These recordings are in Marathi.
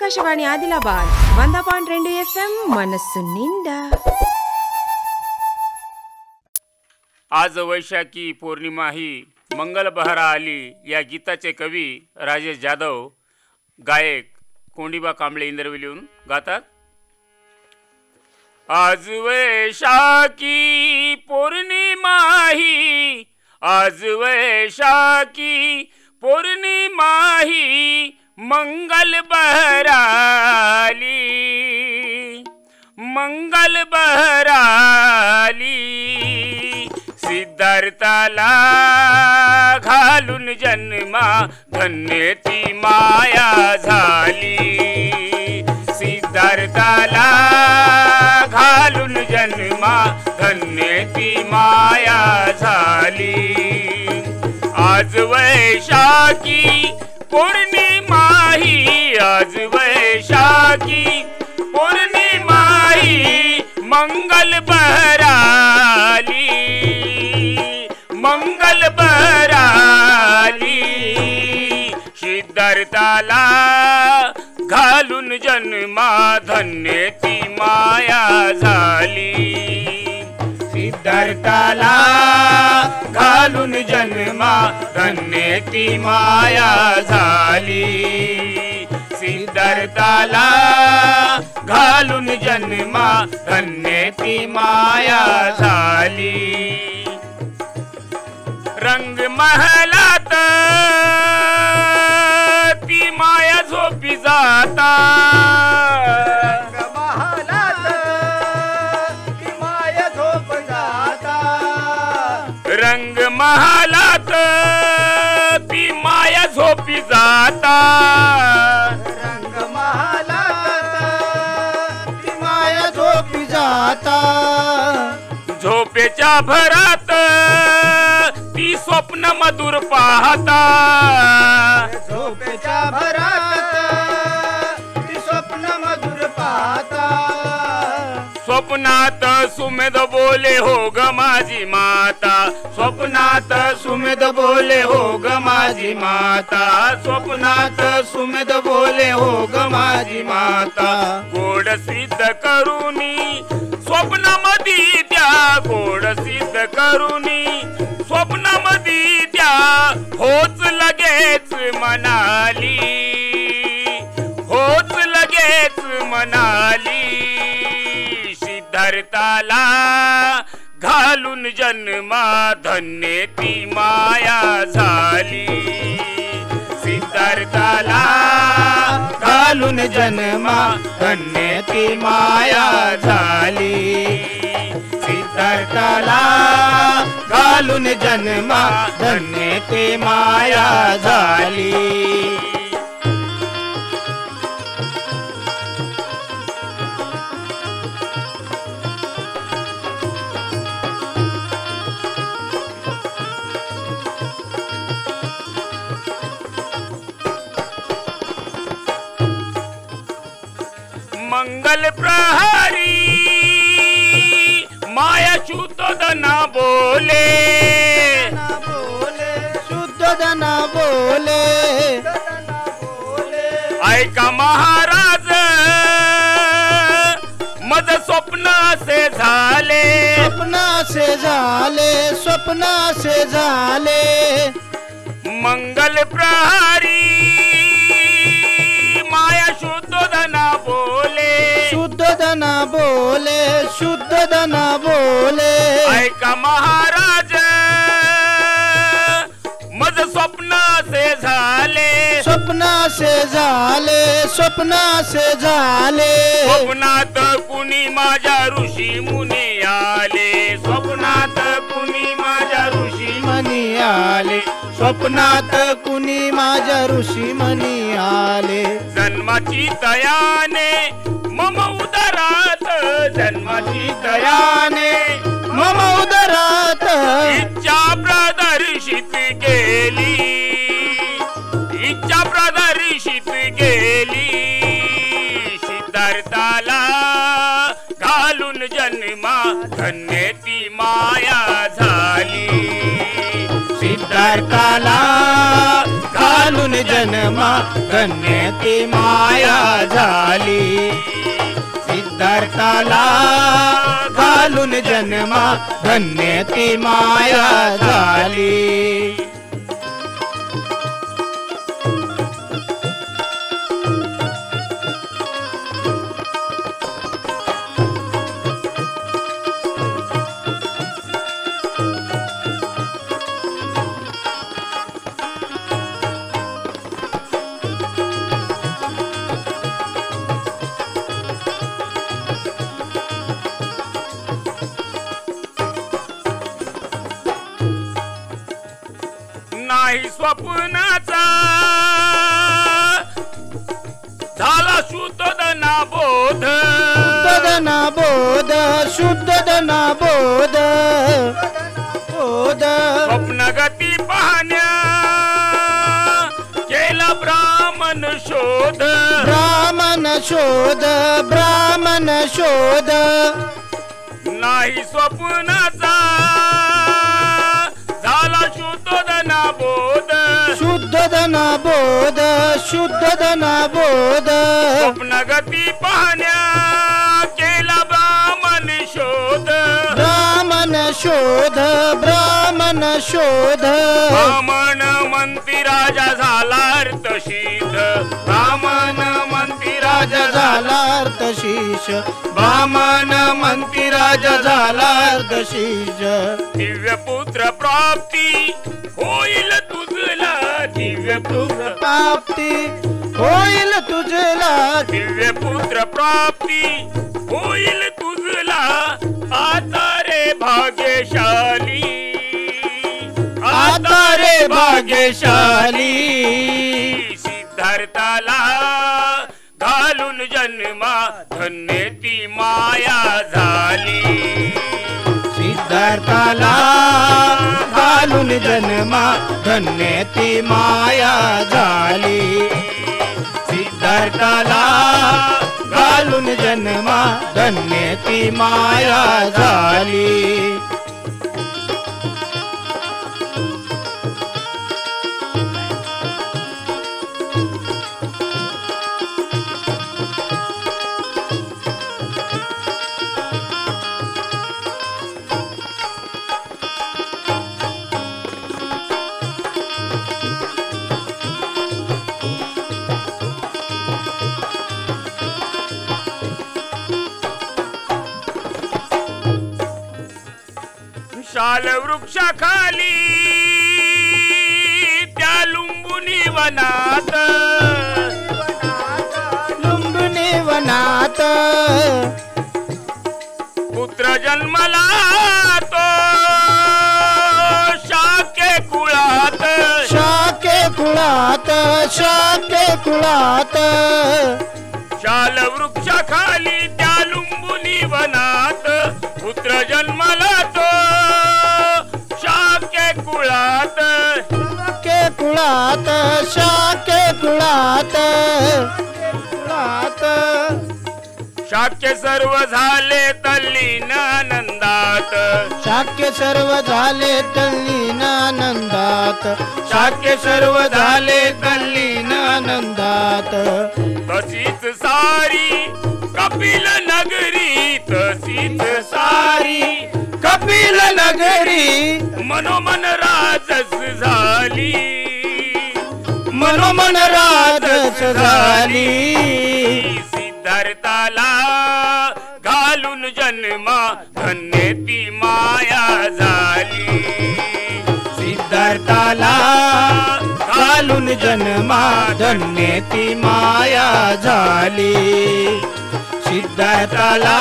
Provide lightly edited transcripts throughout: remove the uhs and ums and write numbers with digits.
ఆకాశవాణి ఆదిలాబాద్ 100.2 FM मनस्सु निंदा। आज वैशाखी पौर्णिमा ही मंगल बहरा आली या गीताचे कवी राजेश जाधव गायक कोंडीबा कांबळे इंदरवेलीहून गातात। आज वैशाखी पौर्णिमा ही, आज वैशाखी पौर्णिमा ही मंगल बहराली, मंगल बहराली। सिद्धार्थाला घालून जन्मा धन्य ती माया झाली, सिद्धार्थाला घालून जन्मा धन्य ती माया झाली। आज वैशाखी पौर्णिमा ही, आज वैशाखी पौर्णिमा ही मंगल बहराली, मंगल बहराली। सिद्धार्थाला घालून जन्मा धन्य ती माया झाली, सिद्धार्थाला घालून जन्मा धन्य ती माया झाली, सिद्धार्थाला घालून जन्मा धन्य ती माया झाली। रंग महलात ती माया झोपी जाता, रंग महलात ती माया झोप जाता, रंग महलात ती माया झोपी जाता, रंग महलात ती माया झोपी जाता। झोपेच्या भरात ती स्वप्न मधुर पाहता, झोपेच्या भरात ती स्वप्न मधुर पाहता। स्वप्नात सुमेध बोले हो ग माझी माता, स्वप्नात सुमेध बोले हो ग माझी माता, स्वप्नात सुमेध बोले हो ग माझी माता। गोड सिद्ध करूनी स्वप्नामधी त्या, गोड सिद्ध करूनी स्वप्नामधी त्या, होच लगेच म्हणाली, होच लगेच म्हणाली। सिद्धार्थाला घालून जन्मा धन्य ती माया झाली, सिद्धार्थाला घालून जन्मा धन्य ती माया झाली, सिद्धार्थाला घालून जन्मा धन्य ती माया झाली। मंगल प्रहरी माया शुद्ध दना बोले, शुद्ध दना बोले, ऐका महाराज मज स्वप्न से झाले, स्वप्न से झाले, स्वप्न से झाले। मंगल प्रहरी माया शुद्ध दना बोले, शुद्ध दना बोले, शुद्ध दना बोले। ऐका महाराज मज स्वप्न से झाले, स्वप्न से झाले, स्वप्न से झाले। स्वप्नात कुणी माझ्या ऋषी मुनी आले, स्वप्नात कुणी माझ्या ऋषी मनी आले, स्वप्नात कुणी माझ्या ऋषी मनी आले। जन्माची दयाने मम उदरात, जन्माची दयाने मम उदरात इच्छा प्रदर्शित केली, इच्छा प्रदर्शित केली। सिद्धार्थाला घालून जन्मा धन्य ती माया झाली, सिद्धार्थाला घालून जन्मा जन्मा धन्य ती माया झाली सिद्धार्थाला घालून जन्मा धन्य ती माया झाली नाही स्वप्नाचा झाला शुद्ध दना बोध दना बोध शुद्ध दना बोध बोध स्वप्नगती पाहण्या केला ब्राह्मण शोध ब्राह्मण शोध ब्राह्मण शोध नाही स्वप्नाचा झाला शुद्ध दना बोध शुद्ध दना बोध शुद्ध दना बोध स्वप्नगती पाहण्या केला ब्राह्मण शोध ब्राह्मण शोध ब्राह्मण शोध ब्राह्मण मंत्री राजा झाला अर्थशीध ब्राह्मण मंत्री राजा झाला अर्धशीष ब्राह्मण मंत्री राजा झाला अर्धशीष दिव्य पुत्र प्राप्ती होईल तुझला दिव्य पुत्र प्राप्ती होईल तुझला दिव्य पुत्र प्राप्ती होईल तुझला आता रे भाग्यशाली आता रे भाग्यशाली सिद्धार्थाला घालून जन्मा धन्य ती माया झाली सिद्धार्थाला घालून जन्मा धन्य ती माया झाली सिद्धार्थाला घालून जन्मा धन्य ती माया झाली शाल वृक्षाखाली त्या लुंबुनी वनात लुंबिनी वनात पुत्र जन्मला तो शाके कुळात शाके कुळात शाके कुळात शाल वृक्षाखाली त्या लुंबुनी वनात पुत्र जन्मला तो शाके कुळात शाके कुळात शाके कुळात कुळात शाक्य सर्व झाले तल्लीन आनंदात शाक्य सर्व झाले तल्लीन आनंदात शाक्य सर्व झाले तल्लीन आनंदात तशीच सारी कपिल नगरी तशीच सारी कपिल नगरी मनोमन राजस झाली मनोमन राजस झाली सिद्धार्थाला घालून जन्मा धन्य ती माया झाली सिद्धार्थाला घालून जन्मा धन्य ती माया झाली सिद्धार्थाला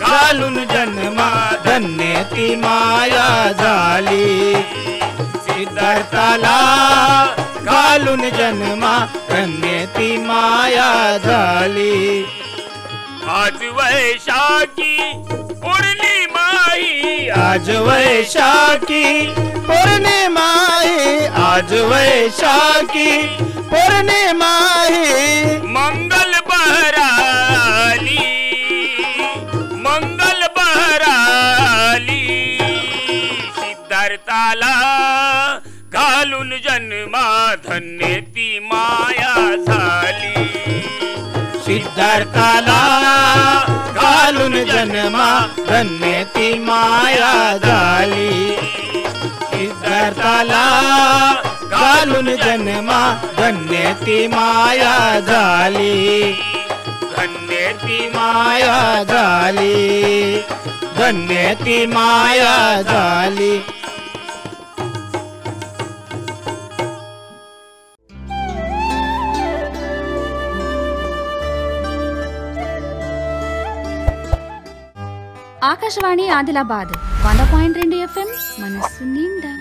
घालून जन्मा धन्य ती माया झाली सिद्धार्थाला घालून जन्मा धन्य ती माया झाली आज वैशाखी पौर्णिमा ही आज वैशाखी पौर्णिमा ही आज वैशाखी पौर्णिमा ही मंगल बहराली मंगल बहराली सिद्धार्थाला घालून जन्मा धन्य ती माया झाली सिद्धार्थाला घालून जन्मा धन्य ती माया झाली सिद्धार्थाला घालून जन्मा धन्य ती माया झाली धन्य ती माया झाली धन्य ती माया झाली. ఆకాశవాణి ఆదిలాబాద్ 100.2 FM మనస్సు నిండా.